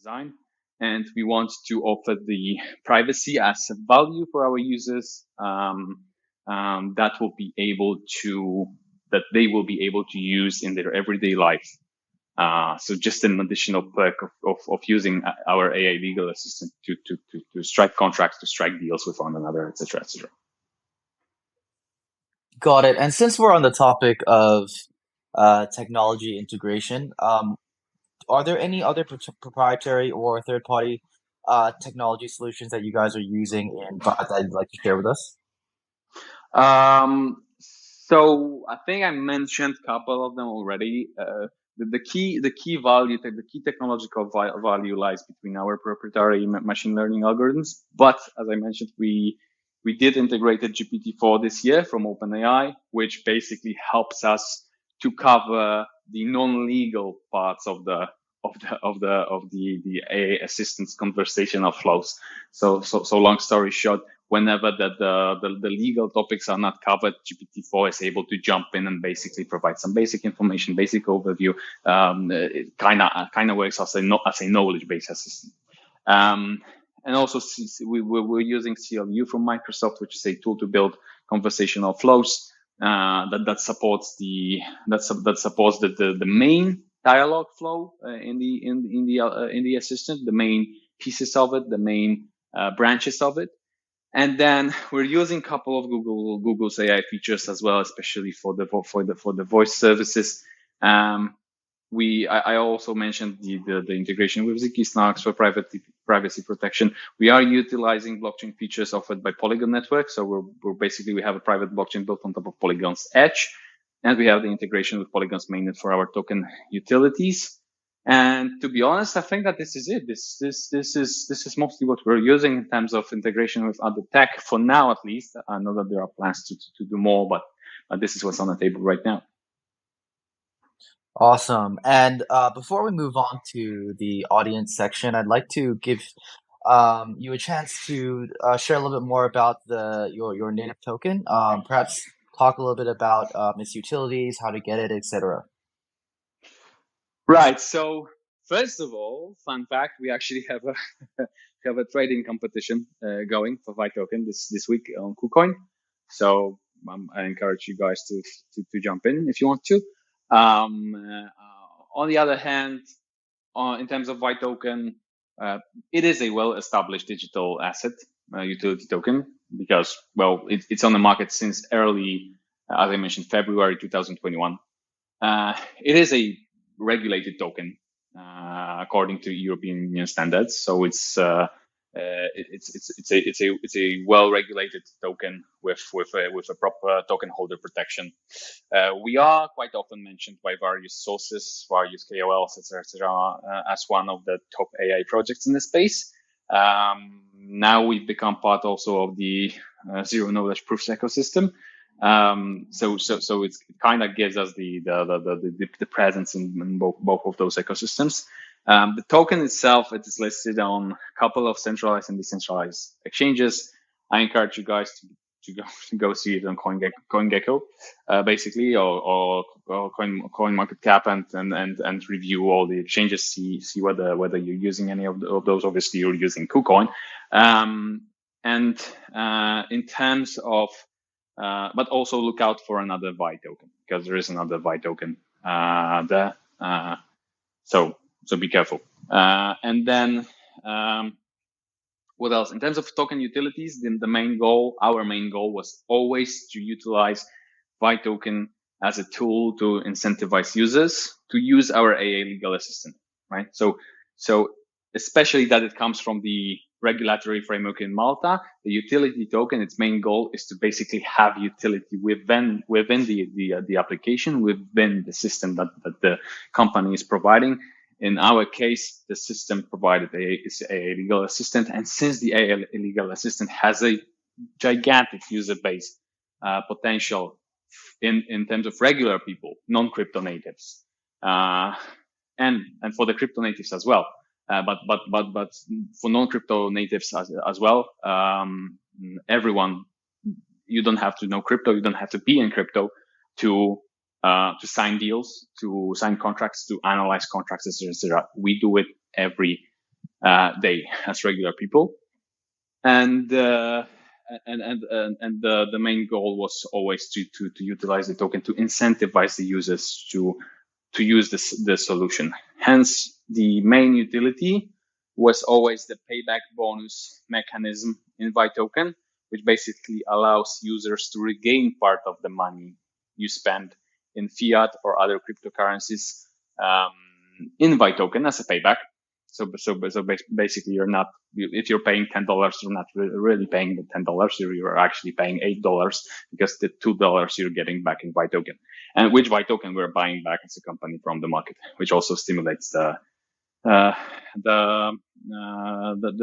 design. And we want to offer the privacy as a value for our users that they will be able to use in their everyday life. So just an additional perk of using our AI legal assistant to strike contracts, to strike deals with one another, etc., etc. Got it. And since we're on the topic of technology integration, are there any other proprietary or third-party technology solutions that you guys are using that you'd like to share with us? So I think I mentioned a couple of them already. The key technological value lies between our proprietary machine learning algorithms. But as I mentioned, we did integrate a GPT-4 this year from OpenAI, which basically helps us to cover the non-legal parts of the AI assistant's conversational flows. So long story short, whenever the legal topics are not covered, GPT-4 is able to jump in and basically provide some basic information, basic overview. It kind of works as a knowledge-based assistant. And also we're using CLU from Microsoft, which is a tool to build conversational flows that supports the main dialogue flow in the assistant, the main pieces of it, the main branches of it. And then we're using a couple of Google's AI features as well, especially for the voice services. I also mentioned the integration with Ziki Snarks for privacy protection. We are utilizing blockchain features offered by Polygon Network. So we have a private blockchain built on top of Polygon's edge, and we have the integration with Polygon's mainnet for our token utilities. And to be honest, I think that this is it. This is mostly what we're using in terms of integration with other tech for now, at least. I know that there are plans to do more, but this is what's on the table right now. Awesome. And before we move on to the audience section, I'd like to give you a chance to share a little bit more about your native token. Perhaps talk a little bit about its utilities, how to get it, etc. Right. So first of all, fun fact: we actually have a trading competition going for VAI Token this week on KuCoin. So I encourage you guys to jump in if you want to. On the other hand, in terms of VAI Token, it is a well-established digital asset utility token because, well, it's on the market since early, as I mentioned, February 2021. It is a regulated token according to European Union standards. So it's a well-regulated token with a proper token holder protection. We are quite often mentioned by various sources, various KOLs, etc., as one of the top AI projects in the space. Now we've become part also of the zero knowledge proofs ecosystem. So it kind of gives us the presence in both of those ecosystems. The token itself, it is listed on a couple of centralized and decentralized exchanges. I encourage you guys to go see it on CoinGecko, basically, or CoinMarketCap and review all the exchanges, see whether you're using any of those. Obviously, you're using KuCoin. And in terms of but also look out for another VAI token because there is another VAI token there. So be careful. And then what else? In terms of token utilities, then our main goal was always to utilize VAI token as a tool to incentivize users to use our AI legal assistant, right? So especially that it comes from the regulatory framework in Malta, the utility token, its main goal is to basically have utility within the application, within the system that the company is providing. In our case, the system provided is a legal assistant, and since the AI legal assistant has a gigantic user base potential in terms of regular people, non-crypto natives, and for the crypto natives as well. But for non-crypto natives as well, everyone, you don't have to know crypto, you don't have to be in crypto to sign deals, to sign contracts, to analyze contracts, etc. We do it every they as regular people. And the main goal was always to utilize the token to incentivize the users to use the solution. Hence, the main utility was always the payback bonus mechanism in VAI Token, which basically allows users to regain part of the money you spend in fiat or other cryptocurrencies in VAI Token as a payback. So basically, you're not, if you're paying $10, you're not really paying the $10. You're actually paying $8 because the $2 you're getting back in VAI Token, and which VAI Token we're buying back as a company from the market, which also stimulates the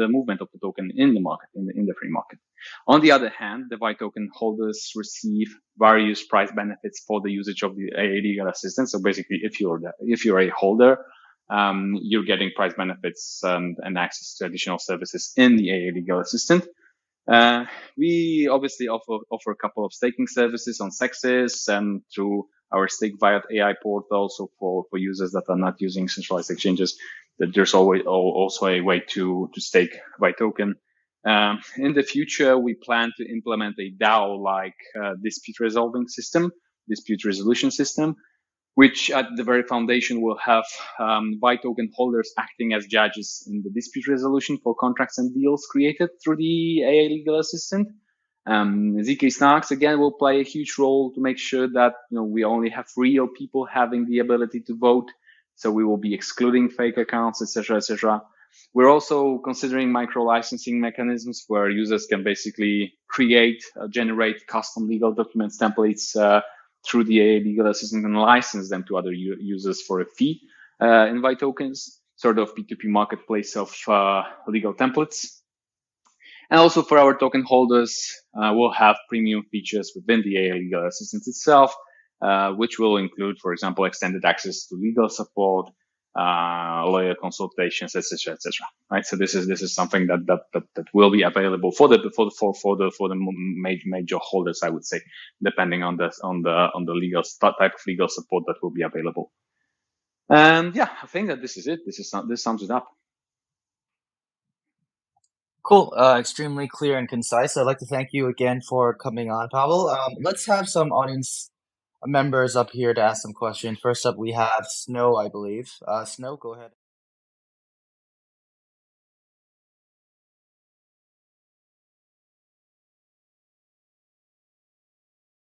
movement of the token in the market, in the free market. On the other hand, the VAI Token holders receive various price benefits for the usage of the AA legal assistant. So basically, if you're a holder, you're getting price benefits and access to additional services in the AA legal assistant. We obviously offer a couple of staking services on Sexes and through our stake.vaiot.ai portal. So for users that are not using centralized exchanges, that there's always also a way to stake VAI Token. In the future, we plan to implement a DAO-like dispute resolution system, which at the very foundation will have VAI Token holders acting as judges in the dispute resolution for contracts and deals created through the AA legal assistant. ZK Snarks again will play a huge role to make sure that we only have real people having the ability to vote. So we will be excluding fake accounts, etc., etc. We're also considering micro licensing mechanisms where users can basically generate custom legal documents templates through the AA legal assistant and license them to other users for a fee in VAI Tokens, sort of P2P marketplace of legal templates. And also for our token holders, we'll have premium features within the AA legal assistant itself, which will include, for example, extended access to legal support, lawyer consultations, etc., etc. Right. So this is something that will be available for the major holders, I would say, depending on the legal type of legal support that will be available. And yeah, I think that this is it. This sums it up. Cool. Extremely clear and concise. I'd like to thank you again for coming on, Pavel. Let's have some audience members up here to ask some questions. First up, we have Snow, I believe. Snow, go ahead.